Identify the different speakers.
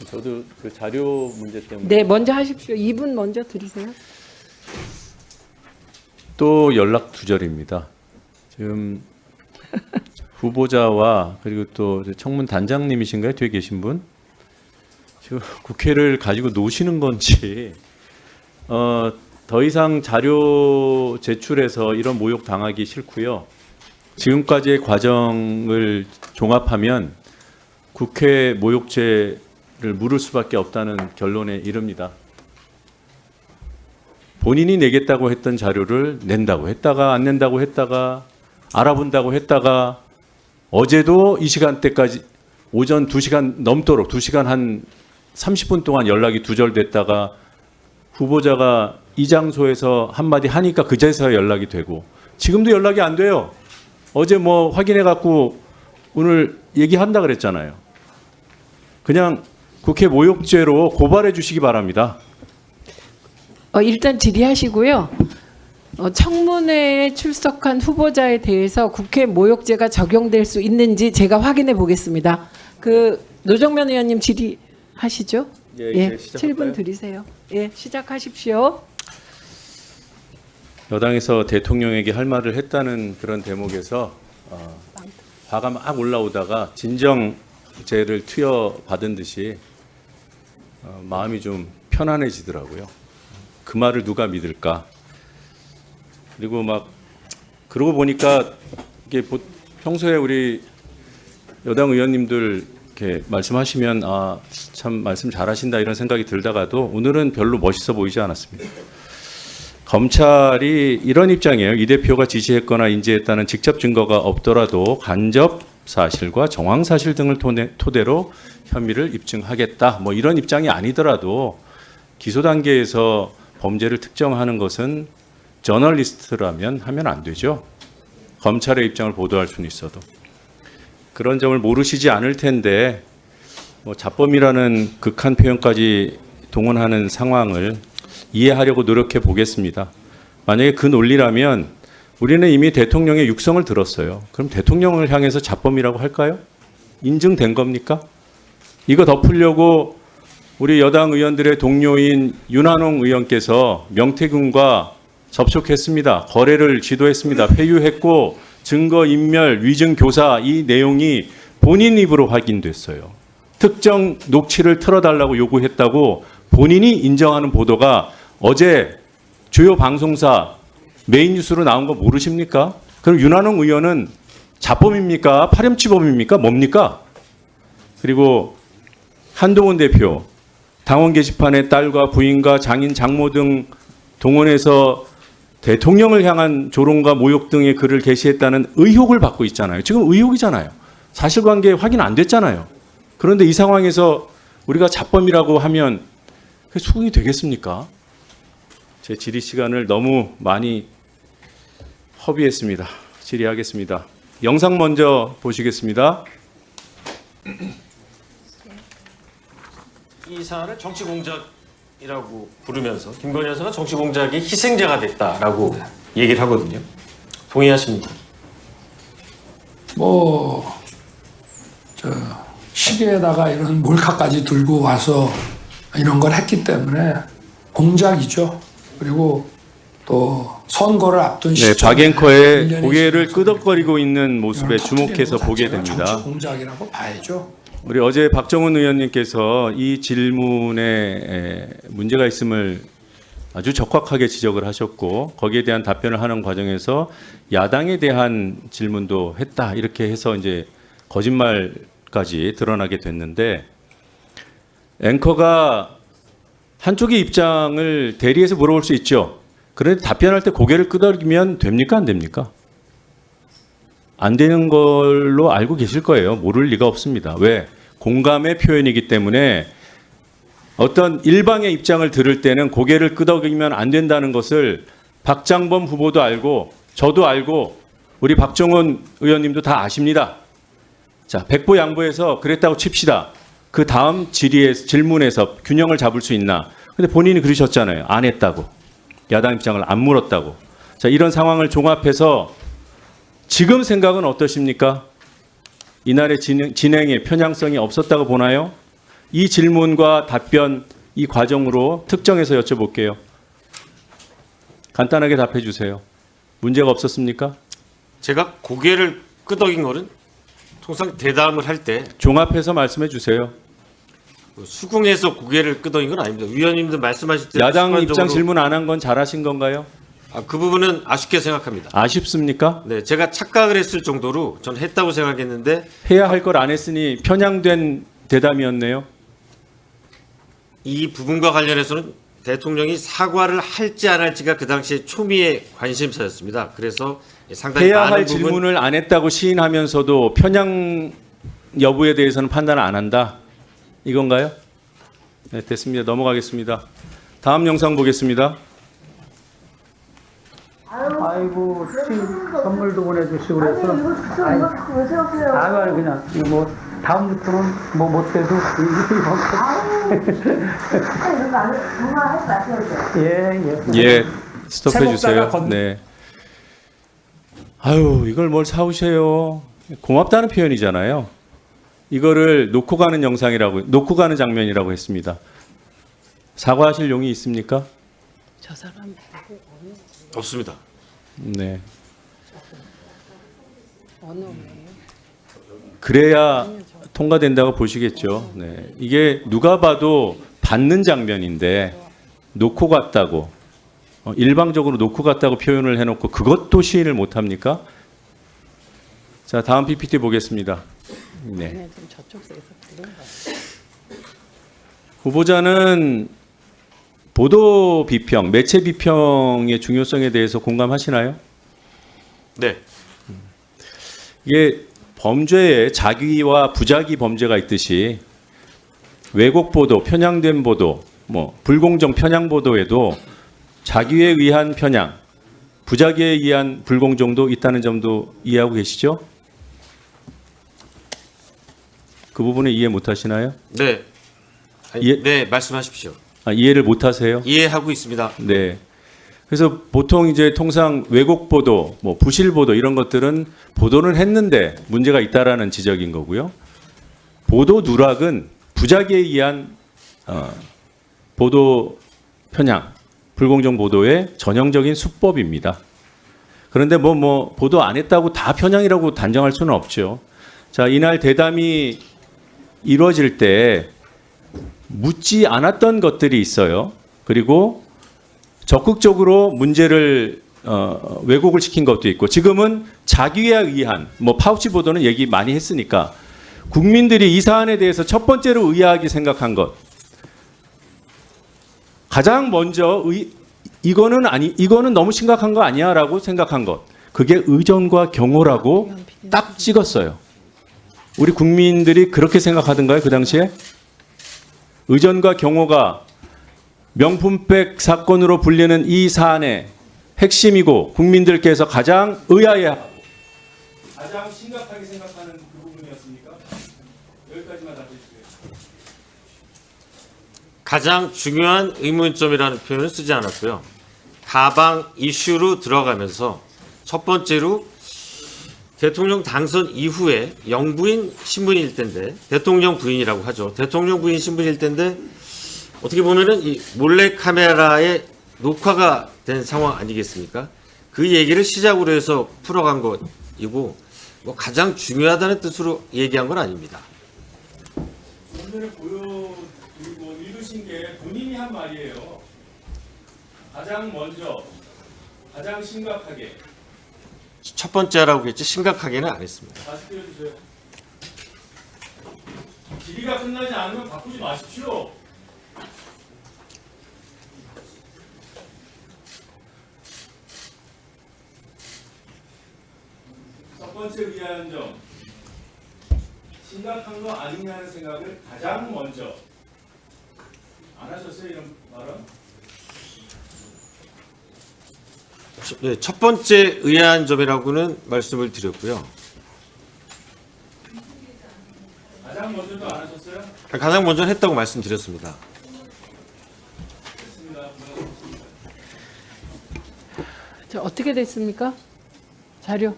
Speaker 1: 저도 그 자료 문제 때문에.
Speaker 2: 네, 먼저 하십시오. 2분 먼저 드리세요.
Speaker 1: 또 연락 두절입니다. 지금 후보자와 그리고 또 청문 단장님이신가요? 뒤에 계신 분? 지금 국회를 가지고 노시는 건지 더 이상 자료 제출해서 이런 모욕 당하기 싫고요. 지금까지의 과정을 종합하면 국회 모욕죄를 물을 수밖에 없다는 결론에 이릅니다. 본인이 내겠다고 했던 자료를 낸다고 했다가 안 낸다고 했다가 알아본다고 했다가 어제도 이 시간대까지 오전 2시간 넘도록 2시간 한 30분 동안 연락이 두절됐다가 후보자가 이 장소에서 한마디 하니까 그 자리에서 연락이 되고 지금도 연락이 안 돼요. 어제 뭐 확인해 갖고 오늘 얘기한다 그랬잖아요. 그냥 국회 모욕죄로 고발해 주시기 바랍니다.
Speaker 2: 일단 질의하시고요. 청문회에 출석한 후보자에 대해서 국회 모욕죄가 적용될 수 있는지 제가 확인해 보겠습니다. 그 노정면 의원님 질의하시죠?
Speaker 1: 예,
Speaker 2: 7분 드리세요. 예, 시작하십시오.
Speaker 1: 여당에서 대통령에게 할 말을 했다는 그런 대목에서 화가 막 올라오다가 진정죄를 투여받은 듯이 마음이 좀 편안해지더라고요. 그 말을 누가 믿을까? 그리고 막 그러고 보니까 이게 평소에 우리 여당 의원님들 이렇게 말씀하시면 참 말씀 잘하신다 이런 생각이 들다가도 오늘은 별로 멋있어 보이지 않았습니다. 검찰이 이런 입장이에요. 이 대표가 지시했거나 인지했다는 직접 증거가 없더라도 간접 사실과 정황 사실 등을 토대로 혐의를 입증하겠다. 뭐 이런 입장이 아니더라도 기소 단계에서 범죄를 특정하는 것은 저널리스트라면 하면 안 되죠. 검찰의 입장을 보도할 수는 있어도. 그런 점을 모르시지 않을 텐데 뭐 자범이라는 극한 표현까지 동원하는 상황을 이해하려고 노력해 보겠습니다. 만약에 그 논리라면 우리는 이미 대통령의 육성을 들었어요. 그럼 대통령을 향해서 자범이라고 할까요? 인증된 겁니까? 이거 덮으려고 우리 여당 의원들의 동료인 윤한홍 의원께서 명태균과 접촉했습니다. 거래를 지도했습니다. 회유했고 증거인멸, 위증교사 이 내용이 본인 입으로 확인됐어요. 특정 녹취를 틀어달라고 요구했다고 본인이 인정하는 보도가 어제 주요 방송사 메인 뉴스로 나온 거 모르십니까? 그럼 윤한홍 의원은 자범입니까? 파렴치범입니까? 뭡니까? 그리고 한동훈 대표 당원 게시판에 딸과 부인과 장인, 장모 등 동원해서 대통령을 향한 조롱과 모욕 등의 글을 게시했다는 의혹을 받고 있잖아요. 지금 의혹이잖아요. 사실관계 확인 안 됐잖아요. 그런데 이 상황에서 우리가 자범이라고 하면 그게 수긍이 되겠습니까? 제 질의 시간을 너무 많이 허비했습니다. 질의하겠습니다. 영상 먼저 보시겠습니다.
Speaker 3: 이 사안을 정치 공작이라고 부르면서 김건희 여사가 정치 공작의 희생자가 됐다라고 얘기를 하거든요. 동의하십니까?
Speaker 4: 시계에다가 이런 몰카까지 들고 와서 이런 걸 했기 때문에 공작이죠. 그리고 또 선거를 앞둔
Speaker 1: 네,
Speaker 4: 시점에
Speaker 1: 박앵커의 고개를 끄덕거리고 있는 모습에 주목해서 보게 됩니다.
Speaker 4: 정치 공작이라고 봐야죠.
Speaker 1: 우리 어제 박정훈 의원님께서 이 질문에 문제가 있음을 아주 적확하게 지적을 하셨고 거기에 대한 답변을 하는 과정에서 야당에 대한 질문도 했다 이렇게 해서 이제 거짓말까지 드러나게 됐는데 앵커가 한쪽의 입장을 대리해서 물어볼 수 있죠. 그런데 답변할 때 고개를 끄덕이면 됩니까? 안 됩니까? 안 되는 걸로 알고 계실 거예요. 모를 리가 없습니다. 왜? 공감의 표현이기 때문에 어떤 일방의 입장을 들을 때는 고개를 끄덕이면 안 된다는 것을 박장범 후보도 알고 저도 알고 우리 박정훈 의원님도 다 아십니다. 자, 백보양보해서 그랬다고 칩시다. 그 다음 질문에서 균형을 잡을 수 있나? 근데 본인이 그러셨잖아요. 안 했다고. 야당 입장을 안 물었다고. 자, 이런 상황을 종합해서 지금 생각은 어떠십니까? 이날의 진행에 편향성이 없었다고 보나요? 이 질문과 답변 이 과정으로 특정해서 여쭤볼게요. 간단하게 답해 주세요. 문제가 없었습니까?
Speaker 3: 제가 고개를 끄덕인 거는 통상 대담을 할 때
Speaker 1: 종합해서 말씀해 주세요.
Speaker 3: 수긍해서 고개를 끄덕인 건 아닙니다. 위원님들 말씀하실 때
Speaker 1: 야당
Speaker 3: 습관적으로-
Speaker 1: 입장 질문 안 한 건 잘하신 건가요?
Speaker 3: 그 부분은 아쉽게 생각합니다.
Speaker 1: 아쉽습니까?
Speaker 3: 네, 제가 착각을 했을 정도로 전 했다고 생각했는데
Speaker 1: 해야 할 걸 안 했으니 편향된 대담이었네요.
Speaker 3: 이 부분과 관련해서는 대통령이 사과를 할지 안 할지가 그 당시에 초미의 관심사였습니다. 그래서 상당히
Speaker 1: 해야
Speaker 3: 많은
Speaker 1: 할
Speaker 3: 부분
Speaker 1: 질문을 안 했다고 시인하면서도 편향 여부에 대해서는 판단을 안 한다. 이건가요? 네, 됐습니다. 넘어가겠습니다. 다음 영상 보겠습니다.
Speaker 5: 아이고 선물도 보내주시고 그래서
Speaker 6: 왜 저러세요?
Speaker 5: 아유 그냥 이거 뭐 다음부터는 뭐 못해도
Speaker 6: 이런 거 정말 하지 마세요.
Speaker 5: 예예
Speaker 1: 예, 스톱해
Speaker 7: 세목사가
Speaker 1: 주세요.
Speaker 7: 건-
Speaker 1: 네. 아유, 이걸 뭘 사오세요? 고맙다는 표현이잖아요. 이거를 놓고 가는 영상이라고, 놓고 가는 장면이라고 했습니다. 사과하실 용이 있습니까?
Speaker 2: 저 사람
Speaker 3: 없습니다.
Speaker 1: 네.
Speaker 2: 어느
Speaker 1: 그래야 통과된다고 보시겠죠. 네. 이게 누가 봐도 받는 장면인데 놓고 갔다고 일방적으로 놓고 갔다고 표현을 해놓고 그것도 시인을 못합니까? 자, 다음 PPT 보겠습니다. 네.
Speaker 2: 좀 저쪽에서 부른 거.
Speaker 1: 후보자는 보도 비평, 매체 비평의 중요성에 대해서 공감하시나요?
Speaker 3: 네,
Speaker 1: 이게 범죄에 자기와 부자기 범죄가 있듯이 왜곡 보도, 편향된 보도, 뭐 불공정 편향 보도에도 자기에 의한 편향, 부자기에 의한 불공정도 있다는 점도 이해하고 계시죠? 그 부분을 이해 못 하시나요?
Speaker 3: 네, 네 말씀하십시오.
Speaker 1: 이해를 못 하세요?
Speaker 3: 이해하고 있습니다.
Speaker 1: 네. 그래서 보통 이제 통상 왜곡 보도, 뭐 부실 보도 이런 것들은 보도는 했는데 문제가 있다라는 지적인 거고요. 보도 누락은 부작위에 의한 보도 편향, 불공정 보도의 전형적인 수법입니다. 그런데 뭐 보도 안 했다고 다 편향이라고 단정할 수는 없죠. 자, 이날 대담이 이루어질 때 묻지 않았던 것들이 있어요. 그리고 적극적으로 문제를 왜곡을 시킨 것도 있고 지금은 자기에 의한 뭐 파우치 보도는 얘기 많이 했으니까 국민들이 이 사안에 대해서 첫 번째로 의아하게 생각한 것 가장 먼저 이거는 너무 심각한 거 아니야라고 생각한 것 그게 의전과 경호라고 딱 찍었어요. 우리 국민들이 그렇게 생각하던가요? 그 당시에 의전과 경호가 명품백 사건으로 불리는 이 사안의 핵심이고 국민들께서 가장 의아해하고 가장 심각하게 생각하는 그 부분이었습니까? 여기까지만 답해 주세요.
Speaker 3: 가장 중요한 의문점이라는 표현을 쓰지 않았고요. 가방 이슈로 들어가면서 첫 번째로 대통령 당선 이후에 영부인 신분일 텐데 대통령 부인이라고 하죠. 대통령 부인 신분일 텐데 어떻게 보면은 이 몰래 카메라에 녹화가 된 상황 아니겠습니까? 그 얘기를 시작으로 해서 풀어간 것이고 뭐 가장 중요하다는 뜻으로 얘기한 건 아닙니다.
Speaker 1: 오늘 보여드리고 읽으신 게 본인이 한 말이에요. 가장 먼저 가장 심각하게
Speaker 3: 첫 번째라고 했지 심각하게는 안 했습니다.
Speaker 1: 다시 띄워주세요. 질의가 끝나지 않으면 바꾸지 마십시오. 첫 번째 의아한 점, 심각한 거 아니냐는 생각을 가장 먼저 안 하셨어요? 이런 말은?
Speaker 3: 네, 첫 번째 의아한 점이라고는 말씀을 드렸고요.
Speaker 1: 가장 먼저도 안 하셨어요?
Speaker 3: 가장 먼저 했다고 말씀드렸습니다.
Speaker 1: 됐습니다.
Speaker 2: 저 어떻게 됐습니까? 자료.